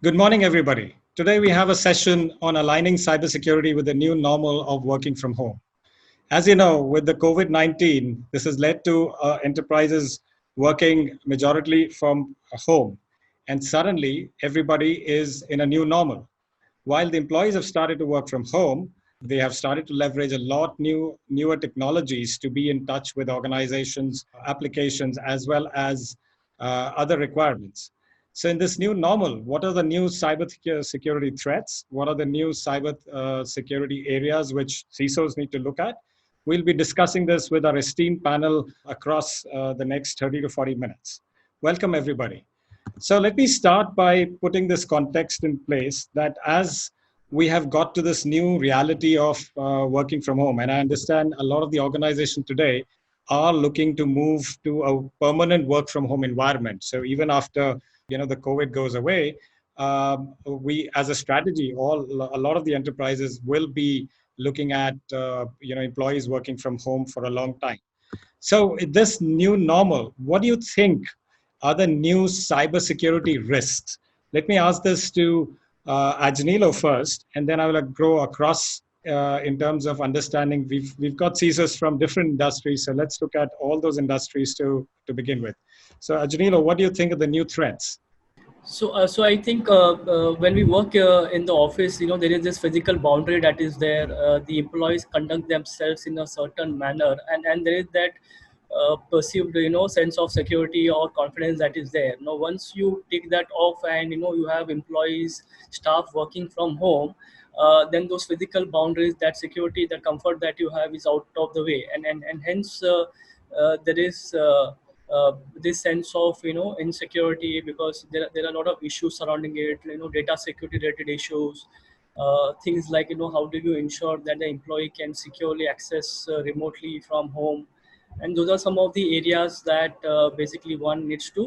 Good morning, everybody. Today we have a session on aligning cybersecurity with the new normal of working from home. As you know, with the COVID-19, this has led to enterprises working majority from home. And suddenly, everybody is in a new normal. While the employees have started to work from home, they have started to leverage a lot newer technologies to be in touch with organizations, applications, as well as other requirements. So in this new normal, what are the new cyber security threats? What are the new cyber security areas which CISOs need to look at? We'll be discussing this with our esteemed panel across the next 30 to 40 minutes. Welcome, everybody. So let me start by putting this context in place that as we have got to this new reality of working from home, and I understand a lot of the organization today are looking to move to a permanent work from home environment. So even after the COVID goes away, we as a strategy, a lot of the enterprises will be looking at employees working from home for a long time. So this new normal, what do you think are the new cybersecurity risks? Let me ask this to Agnelo first, and then I will grow across in terms of understanding. We've got CISOs from different industries, so let's look at all those industries to begin with. So Agnelo, what do you think of the new threats? So I think when we work in the office, there is this physical boundary that is there. The employees conduct themselves in a certain manner, and there is that perceived, sense of security or confidence that is there. Now, once you take that off, and you have employees, staff working from home, then those physical boundaries, that security, that comfort that you have is out of the way, and hence there is. This sense of insecurity, because there are a lot of issues surrounding it, data security related issues, things like how do you ensure that the employee can securely access remotely from home, and those are some of the areas that basically one needs to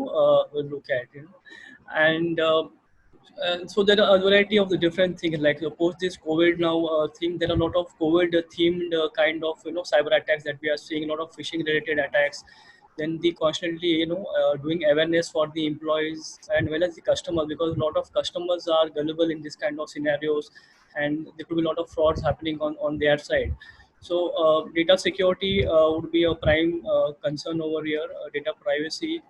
look at, and so there are a variety of the different things, like post this COVID now thing, there are a lot of COVID themed kind of cyber attacks that we are seeing, a lot of phishing related attacks. Then the constantly doing awareness for the employees and well as the customers, because a lot of customers are gullible in this kind of scenarios, and there could be a lot of frauds happening on their side. So data security would be a prime concern over here, data privacy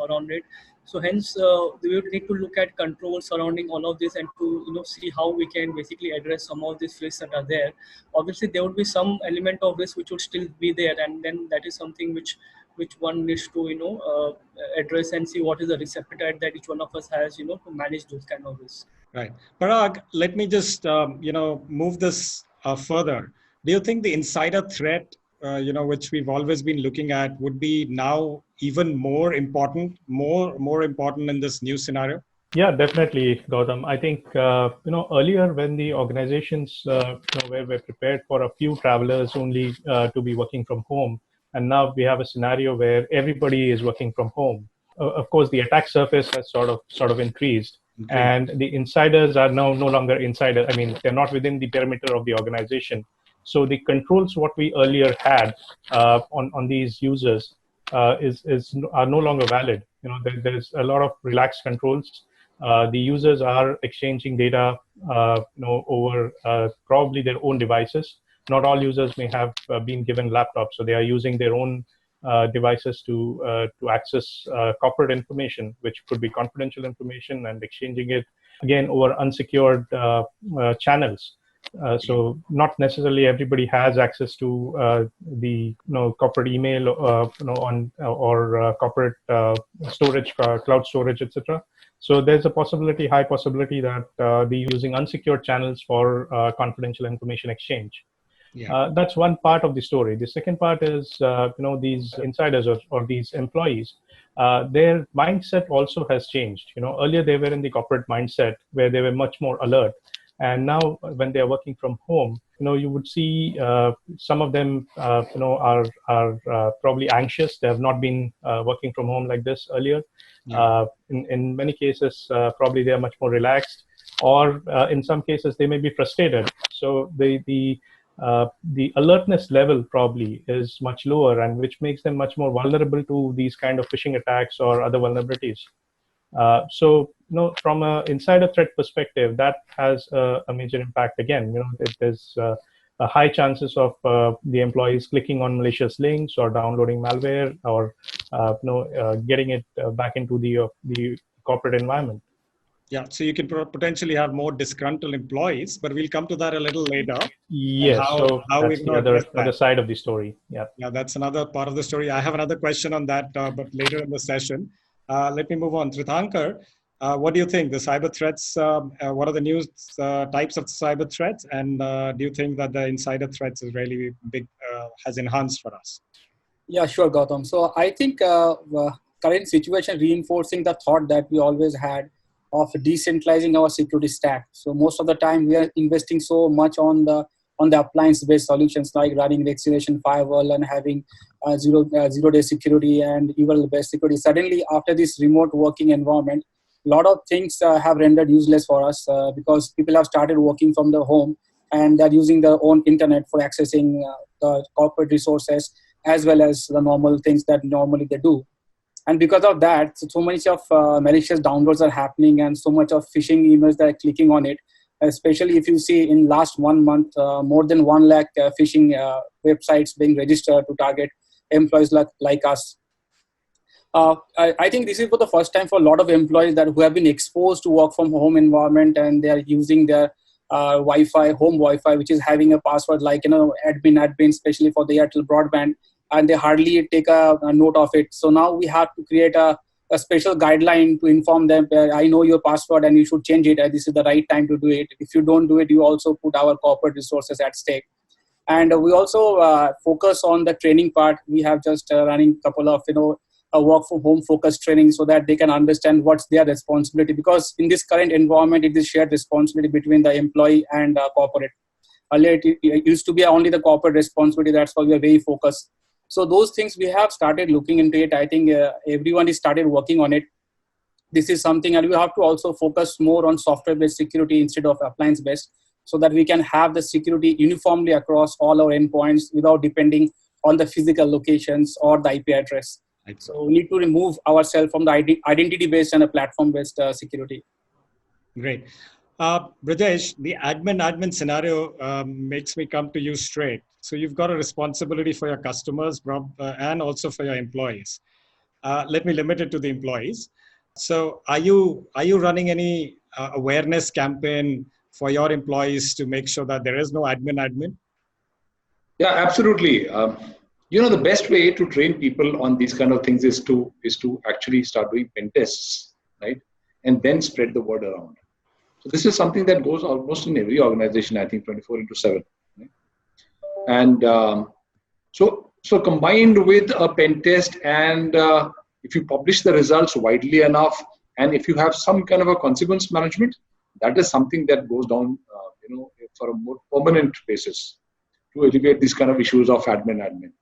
around it. So hence we would need to look at controls surrounding all of this, and to see how we can basically address some of these risks that are there. Obviously there would be some element of risk which would still be there, and then that is something which one needs to address and see what is the risk appetite that each one of us has to manage those kind of risks. Right. Parag, let me just move this further. Do you think the insider threat, which we've always been looking at, would be now even more important, more important in this new scenario? Yeah, definitely, Gautam. I think earlier when the organizations were prepared for a few travelers only to be working from home, and now we have a scenario where everybody is working from home. Of course, the attack surface has sort of increased, and the insiders are now no longer insiders. I mean, they're not within the perimeter of the organization. So the controls what we earlier had on these users are no longer valid. There's a lot of relaxed controls. The users are exchanging data, over probably their own devices. Not all users may have been given laptops, so they are using their own devices to access corporate information, which could be confidential information, and exchanging it again over unsecured channels. So not necessarily everybody has access to the corporate email, or corporate storage, cloud storage, etc. So there's a high possibility that they're using unsecured channels for confidential information exchange. Yeah. That's one part of the story. The second part is, these insiders or these employees, their mindset also has changed. Earlier they were in the corporate mindset where they were much more alert. And now when they are working from home, you would see some of them, are probably anxious. They have not been working from home like this earlier. Yeah. In many cases, probably they are much more relaxed, or in some cases they may be frustrated. So the alertness level probably is much lower, and which makes them much more vulnerable to these kind of phishing attacks or other vulnerabilities. So, from an insider threat perspective, that has a major impact. Again, there's high chances of the employees clicking on malicious links or downloading malware or getting it back into the corporate environment. Yeah, so you can potentially have more disgruntled employees, but we'll come to that a little later. Yes, so that's the other side of the story. Yeah. Yeah, that's another part of the story. I have another question on that, but later in the session. Let me move on. Tirthankar, what do you think? The cyber threats, what are the new types of cyber threats? And do you think that the insider threats is really big, has enhanced for us? Yeah, sure, Gautam. So I think current situation reinforcing the thought that we always had of decentralizing our security stack. So most of the time we are investing so much on the appliance-based solutions like running vaccination firewall and having zero-day security and URL-based security. Suddenly, after this remote working environment, a lot of things have rendered useless for us because people have started working from the home and they're using their own internet for accessing the corporate resources as well as the normal things that normally they do. And because of that, so much of malicious downloads are happening and so much of phishing emails that are clicking on it. Especially if you see in last 1 month, more than 1 lakh phishing websites being registered to target employees like us. I think this is for the first time for a lot of employees who have been exposed to work from home environment and they are using their Wi-Fi, home Wi-Fi, which is having a password like, admin, especially for the Airtel broadband, and they hardly take a note of it. So now we have to create a special guideline to inform them, I know your password and you should change it. This is the right time to do it. If you don't do it, you also put our corporate resources at stake. And we also focus on the training part. We have just running a couple of, a work from home focused training so that they can understand what's their responsibility. Because in this current environment, it is shared responsibility between the employee and corporate. Earlier, it used to be only the corporate responsibility. That's why we are very focused. So those things we have started looking into it. I think everyone is started working on it. This is something, and we have to also focus more on software-based security instead of appliance-based, so that we can have the security uniformly across all our endpoints without depending on the physical locations or the IP address. So we need to remove ourselves from the identity-based and a platform-based security. Great. Brijesh, the admin scenario makes me come to you straight. So you've got a responsibility for your customers and also for your employees. Let me limit it to the employees. So are you running any awareness campaign for your employees to make sure that there is no admin? Yeah, absolutely. The best way to train people on these kind of things is to actually start doing pen tests, right? And then spread the word around. So this is something that goes almost in every organization, I think 24/7. Right? And so combined with a pen test and if you publish the results widely enough and if you have some kind of a consequence management, that is something that goes down, for a more permanent basis to alleviate these kind of issues of admin.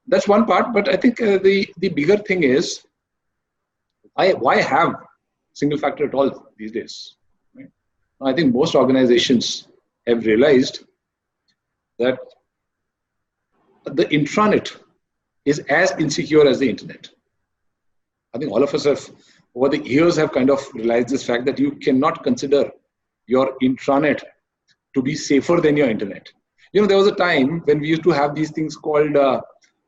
That's one part, but I think the bigger thing is why have single factor at all these days? Right? I think most organizations have realized that the intranet is as insecure as the internet. I think all of us have, over the years, have kind of realized this fact that you cannot consider your intranet to be safer than your internet. There was a time when we used to have these things called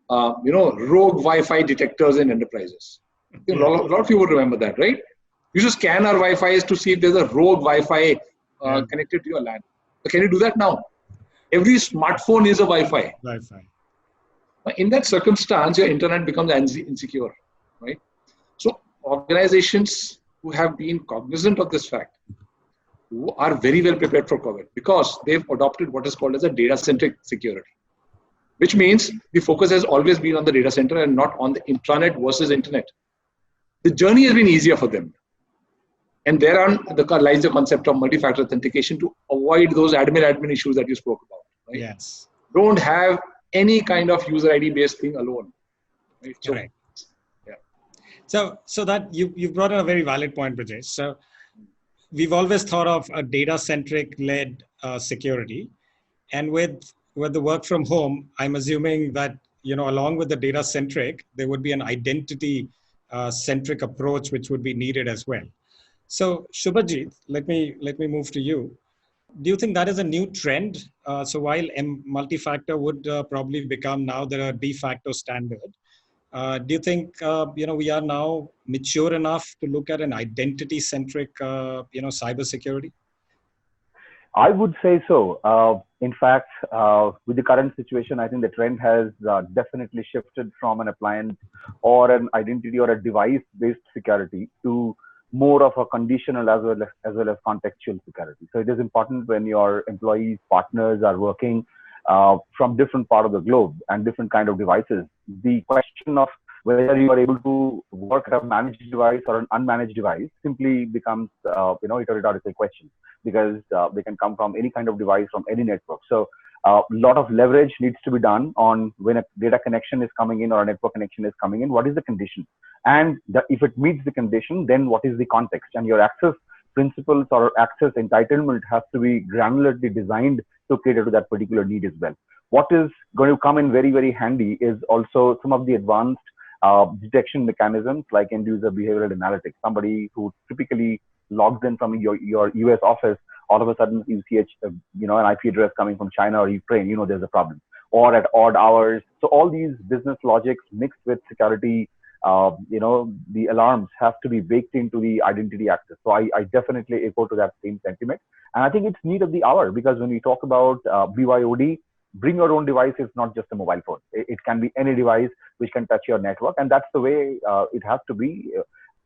rogue Wi-Fi detectors in enterprises. A lot of you would remember that, right? You should scan our Wi-Fi's to see if there's a rogue Wi-Fi connected to your LAN. But can you do that now? Every smartphone is a Wi-Fi. In that circumstance, your internet becomes insecure, right? So organizations who have been cognizant of this fact are very well prepared for COVID because they've adopted what is called as a data-centric security, which means the focus has always been on the data center and not on the intranet versus internet. The journey has been easier for them. And thereon lies the concept of multi-factor authentication to avoid those admin issues that you spoke about. Right? Yes. Don't have any kind of user ID based thing alone. Right? So, correct. Yeah. So that you brought in a very valid point, Brijesh. So we've always thought of a data-centric led security, and with the work from home, I'm assuming that along with the data-centric, there would be an identity centric approach which would be needed as well. So Subhajit, let me move to you. Do you think that is a new trend? So while multi-factor would probably become now the de facto standard, do you think we are now mature enough to look at an identity-centric cybersecurity? I would say so. In fact, with the current situation, I think the trend has definitely shifted from an appliance or an identity or a device-based security to more of a conditional as well as contextual security. So it is important when your employees, partners are working from different part of the globe and different kind of devices. The question of whether you are able to work at a managed device or an unmanaged device simply becomes, a rhetorical question, because they can come from any kind of device from any network. So a lot of leverage needs to be done on when a data connection is coming in or a network connection is coming in. What is the condition? And if it meets the condition, then what is the context? And your access principles or access entitlement has to be granularly designed to cater to that particular need as well. What is going to come in very, very handy is also some of the advanced detection mechanisms like end user behavioral analytics. Somebody who typically logs in from your US office, all of a sudden you see an IP address coming from China or Ukraine, there's a problem. Or at odd hours. So all these business logics mixed with security, the alarms have to be baked into the identity access. So I definitely echo to that same sentiment. And I think it's need of the hour, because when we talk about BYOD, bring your own device is not just a mobile phone. It can be any device which can touch your network. And that's the way it has to be.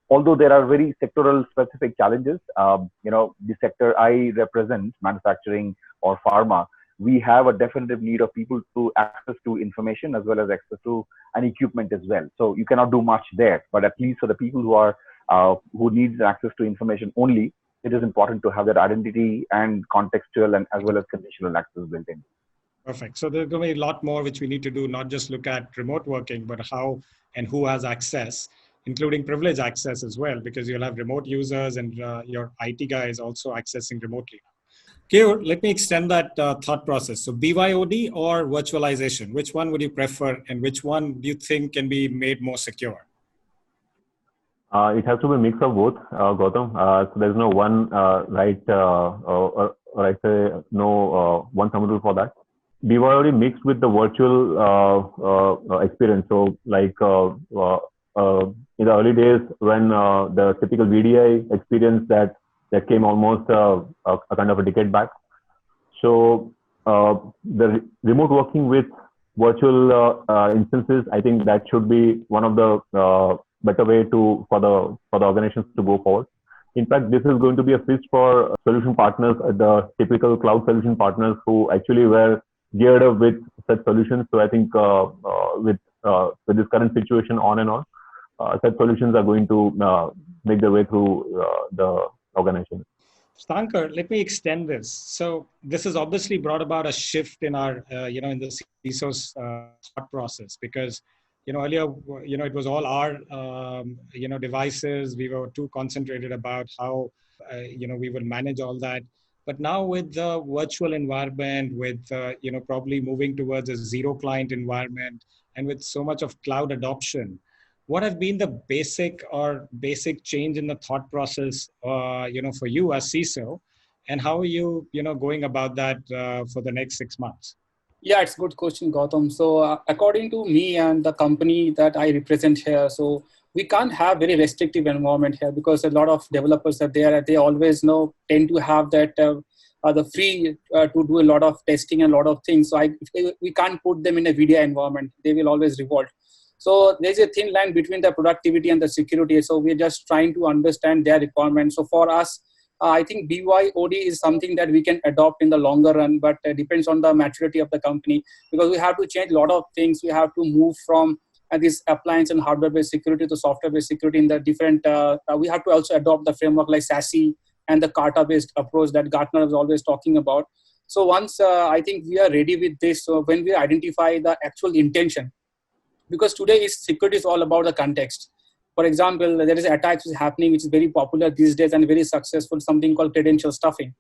Although there are very sectoral specific challenges, the sector I represent, manufacturing or pharma, we have a definitive need of people to access to information as well as access to an equipment as well. So you cannot do much there, but at least for the people who needs access to information only, it is important to have that identity and contextual and as well as conditional access built in. Perfect. So there's going to be a lot more which we need to do, not just look at remote working, but how and who has access, including privileged access as well, because you'll have remote users and your IT guys also accessing remotely. Keyur, let me extend that thought process. So BYOD or virtualization, which one would you prefer and which one do you think can be made more secure? It has to be a mix of both, Gautam. So there's no one right, or I say no one thumb rule for that. BYOD mixed with the virtual experience. So like in the early days when the typical VDI experience that came almost a kind of a decade back. So the remote working with virtual instances, I think that should be one of the better way for the organizations to go forward. In fact, this is going to be a feast for solution partners, the typical cloud solution partners who actually were geared up with such solutions. So I think with this current situation on and on, such solutions are going to make their way through the organization. Tirthankar, let me extend this. So this has obviously brought about a shift in our, in the CISO's thought process, because, earlier, it was all our, devices. We were too concentrated about how, we would manage all that. But now with the virtual environment, with, probably moving towards a zero client environment, and with so much of cloud adoption, what has been the basic change in the thought process, for you as CISO, and how are you, going about that for the next 6 months? Yeah, it's a good question, Gautam. So according to me and the company that I represent here, so we can't have very restrictive environment here, because a lot of developers are there. They always tend to have that the free to do a lot of testing and a lot of things. So we can't put them in a VDI environment. They will always revolt. So there's a thin line between the productivity and the security. So we're just trying to understand their requirements. So for us, I think BYOD is something that we can adopt in the longer run, but depends on the maturity of the company, because we have to change a lot of things. We have to move from this appliance and hardware-based security to software-based security in the different, we have to also adopt the framework like SASE and the Kata-based approach that Gartner is always talking about. So once I think we are ready with this, so when we identify the actual intention, because today security is all about the context. For example, there is attacks happening, which is very popular these days and very successful, something called credential stuffing.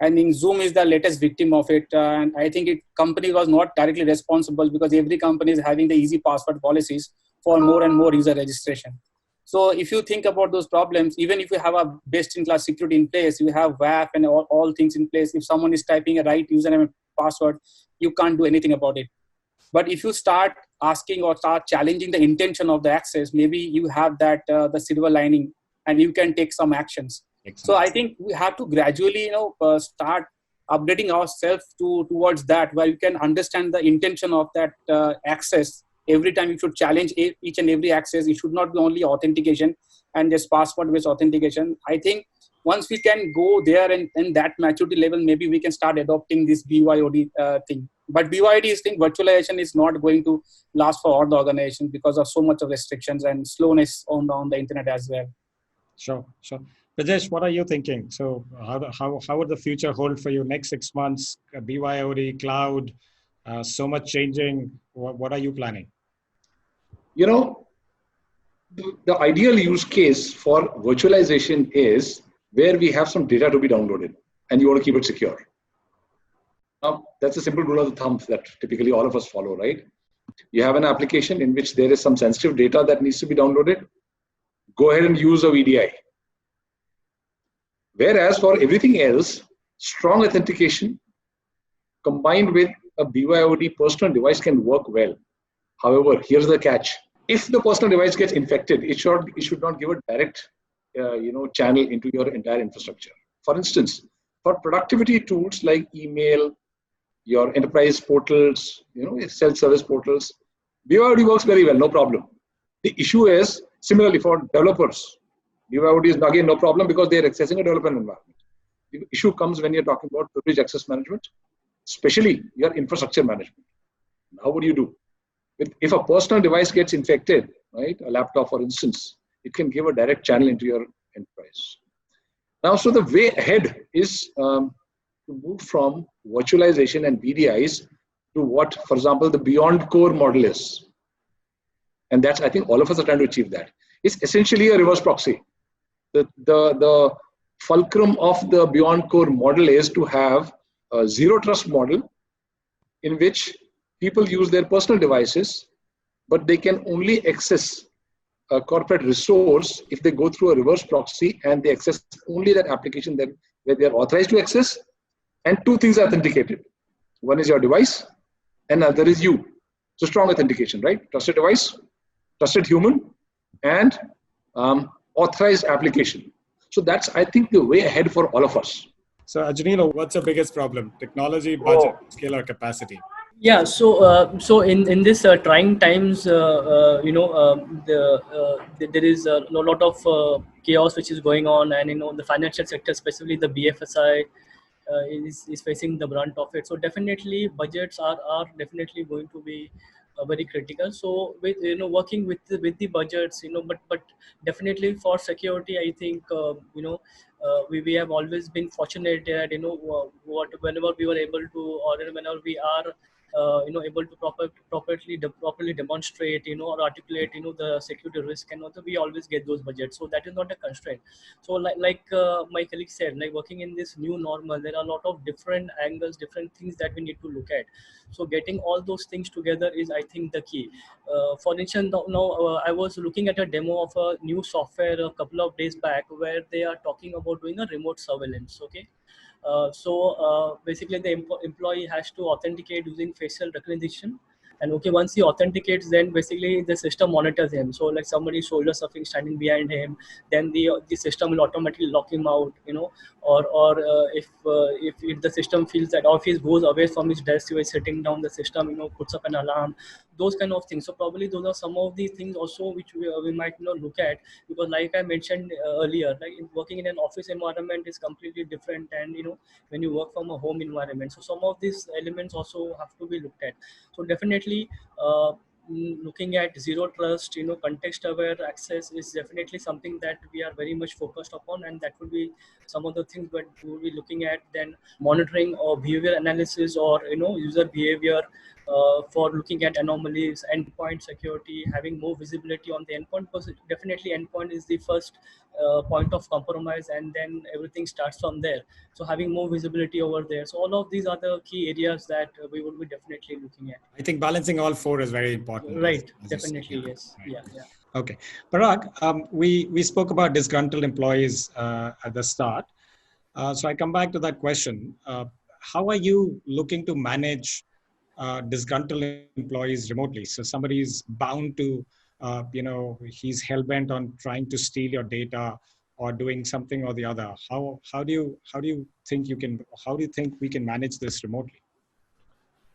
I mean, Zoom is the latest victim of it. And I think company was not directly responsible, because every company is having the easy password policies for more and more user registration. So if you think about those problems, even if you have a best-in-class security in place, you have WAF and all things in place, if someone is typing a right username and password, you can't do anything about it. But if you start asking or start challenging the intention of the access, maybe you have that the silver lining and you can take some actions. Excellent. So I think we have to gradually, start updating ourselves towards that, where you can understand the intention of that access. Every time you should challenge each and every access. It should not be only authentication and just password-based authentication. I think once we can go there and that maturity level, maybe we can start adopting this BYOD thing. But BYOD is thing, virtualization is not going to last for all the organizations because of so much of restrictions and slowness on the internet as well. Sure. Brijesh, what are you thinking? So how would the future hold for you next 6 months? BYOD, cloud, so much changing. What are you planning? The ideal use case for virtualization is where we have some data to be downloaded and you want to keep it secure. Now, that's a simple rule of thumb that typically all of us follow, right? You have an application in which there is some sensitive data that needs to be downloaded. Go ahead and use a VDI. Whereas for everything else, strong authentication combined with a BYOD personal device can work well. However, here's the catch. If the personal device gets infected, it should not give a direct channel into your entire infrastructure. For instance, for productivity tools like email, your enterprise portals, self-service portals, BYOD works very well, no problem. The issue is similarly for developers. BYOD is again no problem because they are accessing a development environment. The issue comes when you're talking about privileged access management, especially your infrastructure management. Now, what do you do? If a personal device gets infected, right, a laptop for instance, it can give a direct channel into your enterprise. Now, so the way ahead is to move from virtualization and VDIs to what, for example, the beyond core model is. And that's, I think all of us are trying to achieve that. It's essentially a reverse proxy. The fulcrum of the beyond core model is to have a zero trust model in which people use their personal devices, but they can only access a corporate resource if they go through a reverse proxy and they access only that application where they are authorized to access. And two things are authenticated. One is your device and other is you. So strong authentication, right? Trusted device, trusted human, and authorized application. So that's, I think, the way ahead for all of us. So Agnelo, what's the biggest problem? Technology, budget, scale, or capacity? Yeah, so in this trying times, there is a lot of chaos which is going on, and the financial sector, especially the BFSI, is facing the brunt of it. So definitely budgets are definitely going to be very critical. So with working with the budgets, but definitely for security, I think we have always been fortunate that whenever we were able to, or whenever we are able to properly demonstrate, or articulate, the security risk, and we always get those budgets. So that is not a constraint. So like my colleague said, like working in this new normal, there are a lot of different angles, different things that we need to look at. So getting all those things together is, I think, the key. For instance, now I was looking at a demo of a new software a couple of days back where they are talking about doing a remote surveillance. Okay. Basically the employee has to authenticate using facial recognition, and once he authenticates, then basically the system monitors him. So like somebody shoulder surfing standing behind him, then the system will automatically lock him out, or if the system feels that, or if he goes away from his desk, he is sitting down, the system puts up an alarm, those kind of things. So probably those are some of the things also which we might look at, because like I mentioned earlier, like working in an office environment is completely different, and when you work from a home environment, so some of these elements also have to be looked at. So definitely looking at zero trust, context aware access is definitely something that we are very much focused upon, and that would be some of the things that we will be looking at. Then monitoring or behavior analysis, or user behavior, for looking at anomalies, endpoint security, having more visibility on the endpoint, because definitely endpoint is the first point of compromise, and then everything starts from there. So having more visibility over there. So all of these are the key areas that we will be definitely looking at. I think balancing all four is very important. important. Right. as you said. Definitely. Yes. Right. Yeah. Yeah. Okay. Parag, we spoke about disgruntled employees at the start. So I come back to that question. How are you looking to manage disgruntled employees remotely? So somebody is bound to, he's hell bent on trying to steal your data or doing something or the other. How do you think we can manage this remotely?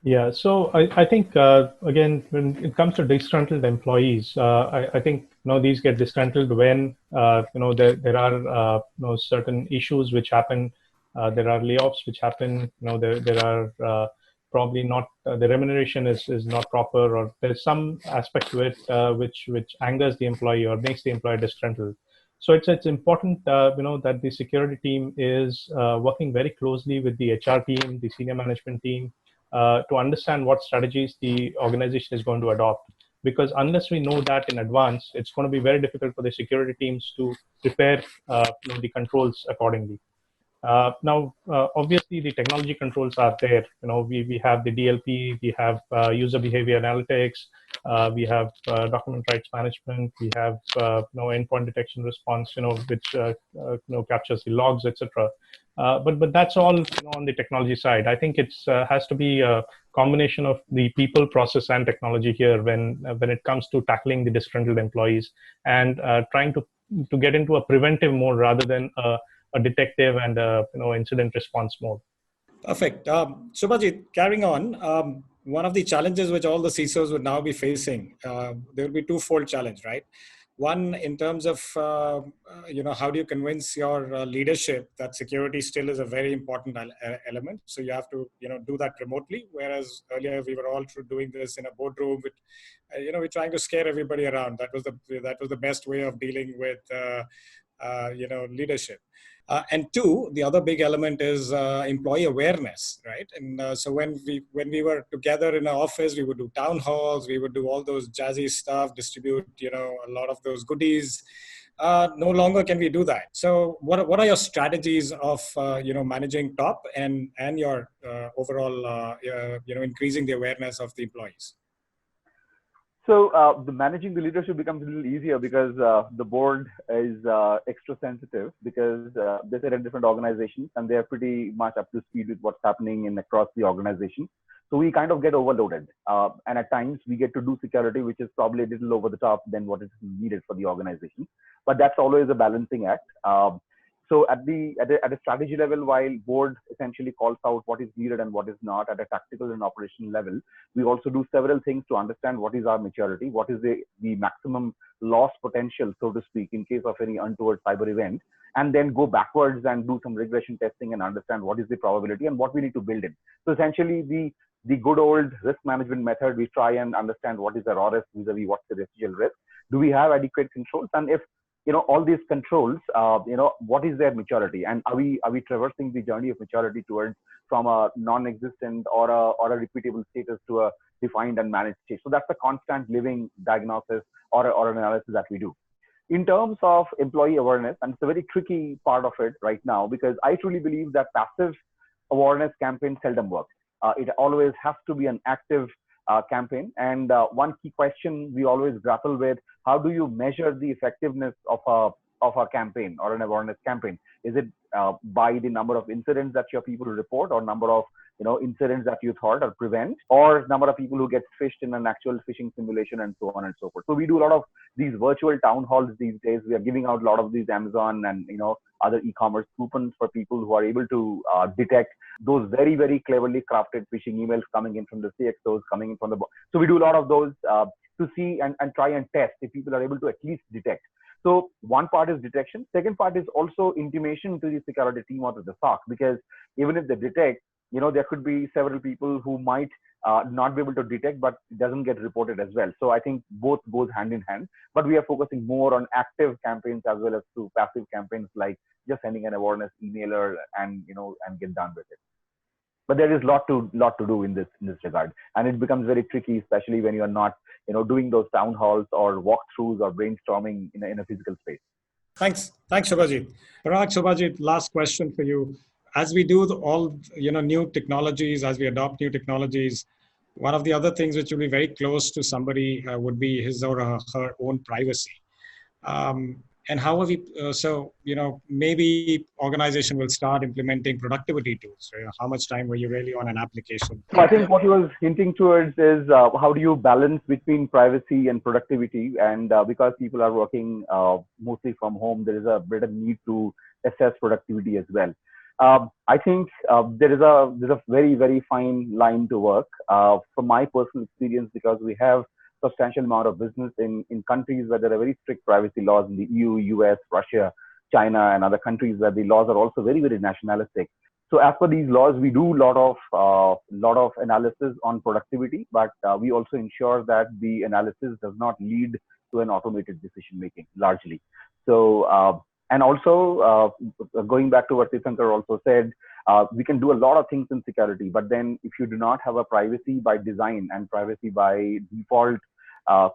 Yeah, so I think again, when it comes to disgruntled employees, I think these get disgruntled when there are certain issues which happen. There are layoffs which happen. There are probably not the remuneration is not proper, or there's some aspect to it which angers the employee or makes the employee disgruntled. So it's important that the security team is working very closely with the HR team, the senior management team, to understand what strategies the organization is going to adopt. Because unless we know that in advance, it's going to be very difficult for the security teams to prepare the controls accordingly. Obviously, the technology controls are there. We have the DLP, we have user behavior analytics, we have document rights management, we have endpoint detection response, which captures the logs, etc. But that's all on the technology side. I think it's has to be a combination of the people, process, and technology here when it comes to tackling the disgruntled employees and trying to get into a preventive mode rather than a detective and a incident response mode. Perfect. Subhajit, carrying on, one of the challenges which all the CISOs would now be facing, there will be twofold challenge, right? One, in terms of, how do you convince your leadership that security still is a very important element? So you have to, do that remotely. Whereas earlier we were all doing this in a boardroom with, we're trying to scare everybody around. That was the best way of dealing with, leadership. And two, the other big element is employee awareness, right? And so when we were together in our office, we would do town halls, we would do all those jazzy stuff, distribute, a lot of those goodies. No longer can we do that. So what are your strategies of managing top and your overall increasing the awareness of the employees? So the managing the leadership becomes a little easier because the board is extra sensitive because they sit in different organizations and they are pretty much up to speed with what's happening in across the organization. So we kind of get overloaded, and at times we get to do security, which is probably a little over the top than what is needed for the organization. But that's always a balancing act. So at a strategy level, while board essentially calls out what is needed and what is not at a tactical and operational level, we also do several things to understand what is our maturity, what is the maximum loss potential, so to speak, in case of any untoward cyber event, and then go backwards and do some regression testing and understand what is the probability and what we need to build in. So essentially the good old risk management method, we try and understand what is the raw risk vis-a-vis what's the residual risk. Do we have adequate controls? And if all these controls, what is their maturity, and are we traversing the journey of maturity towards from a non-existent or a repeatable status to a defined and managed state? So that's a constant living diagnosis or an analysis that we do. In terms of employee awareness, and it's a very tricky part of it right now because I truly believe that passive awareness campaign seldom works. It always has to be an active campaign. And one key question we always grapple with: how do you measure the effectiveness of a campaign or an awareness campaign? Is it by the number of incidents that your people report, or number of incidents that you thought or prevent, or number of people who get phished in an actual phishing simulation, and so on and so forth? So we do a lot of these virtual town halls these days. We are giving out a lot of these Amazon and other e-commerce coupons for people who are able to detect those very, very cleverly crafted phishing emails coming in from the CXOs, coming in from the. So we do a lot of those to see and try and test if people are able to at least detect. So one part is detection. Second part is also intimation to the security team or to the SOC, because even if they detect, there could be several people who might not be able to detect, but it doesn't get reported as well. So I think both goes hand in hand, but we are focusing more on active campaigns as well as through passive campaigns, like just sending an awareness emailer and get done with it. But there is lot to do in this regard, and it becomes very tricky, especially when you are not doing those town halls or walkthroughs or brainstorming in a physical space. Thanks, Subhajit. Parag, Subhajit, last question for you. As we do all new technologies, as we adopt new technologies, One of the other things which will be very close to somebody would be his or her own privacy. And how are we, maybe organization will start implementing productivity tools. Right? How much time were you really on an application? So I think what he was hinting towards is how do you balance between privacy and productivity? And because people are working mostly from home, there is a better need to assess productivity as well. I think there is a very, very fine line to work. From my personal experience, because we have substantial amount of business in countries where there are very strict privacy laws in the EU, US, Russia, China, and other countries where the laws are also very, very nationalistic. So as per these laws, we do a lot of analysis on productivity, but we also ensure that the analysis does not lead to an automated decision making largely. So and also going back to what Tirthankar also said, we can do a lot of things in security, but then if you do not have a privacy by design and privacy by default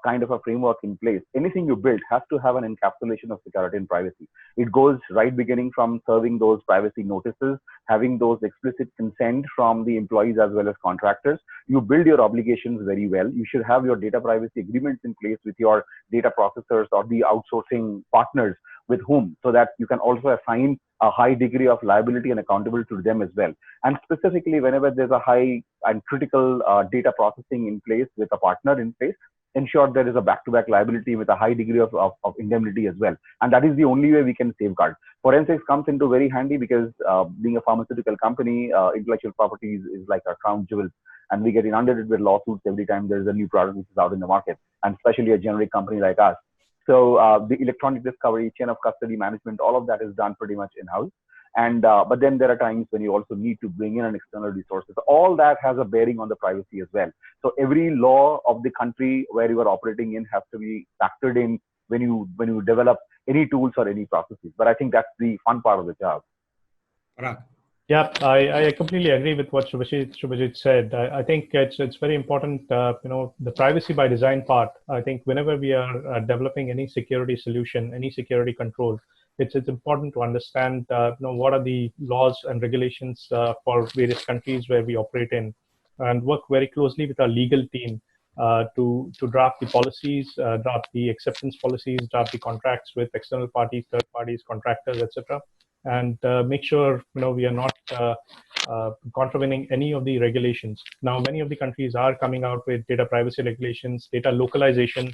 kind of a framework in place, anything you build has to have an encapsulation of security and privacy. It goes right beginning from serving those privacy notices, having those explicit consent from the employees as well as contractors. You build your obligations very well. You should have your data privacy agreements in place with your data processors or the outsourcing partners with whom, so that you can also assign a high degree of liability and accountability to them as well. And specifically, whenever there's a high and critical data processing in place with a partner in place, ensure there is a back-to-back liability with a high degree of indemnity as well. And that is the only way we can safeguard. Forensics comes into very handy because being a pharmaceutical company, intellectual property is like our crown jewels. And we get inundated with lawsuits every time there's a new product which is out in the market, and especially a generic company like us. So the electronic discovery, chain of custody management, all of that is done pretty much in-house. And but then there are times when you also need to bring in an external resources. All that has a bearing on the privacy as well. So every law of the country where you are operating in has to be factored in when you develop any tools or any processes. But I think that's the fun part of the job. Parag. Yeah, I completely agree with what Subhajit said. I think it's very important, the privacy by design part. I think whenever we are developing any security solution, any security control, it's important to understand, what are the laws and regulations for various countries where we operate in, and work very closely with our legal team to draft the policies, draft the acceptance policies, draft the contracts with external parties, third parties, contractors, etc. And make sure we are not contravening any of the regulations. Now, many of the countries are coming out with data privacy regulations, data localization.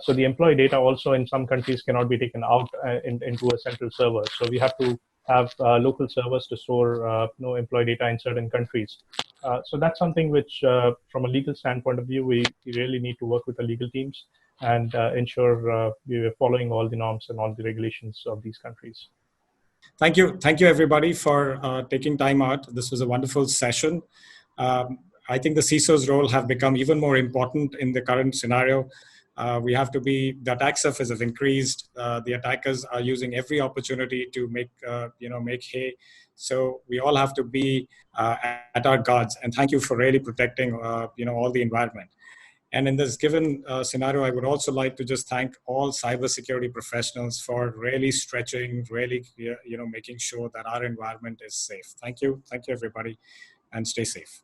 So the employee data also in some countries cannot be taken out into a central server. So we have to have local servers to store employee data in certain countries. So that's something which, from a legal standpoint of view, we really need to work with the legal teams and ensure we are following all the norms and all the regulations of these countries. Thank you, everybody, for taking time out. This was a wonderful session. I think the CISO's role have become even more important in the current scenario. We have to be, the attack surface has increased. The attackers are using every opportunity to make hay. So we all have to be at our guards. And thank you for really protecting, all the environment. And in this given scenario, I would also like to just thank all cybersecurity professionals for really stretching, really, making sure that our environment is safe. Thank you, everybody, and stay safe.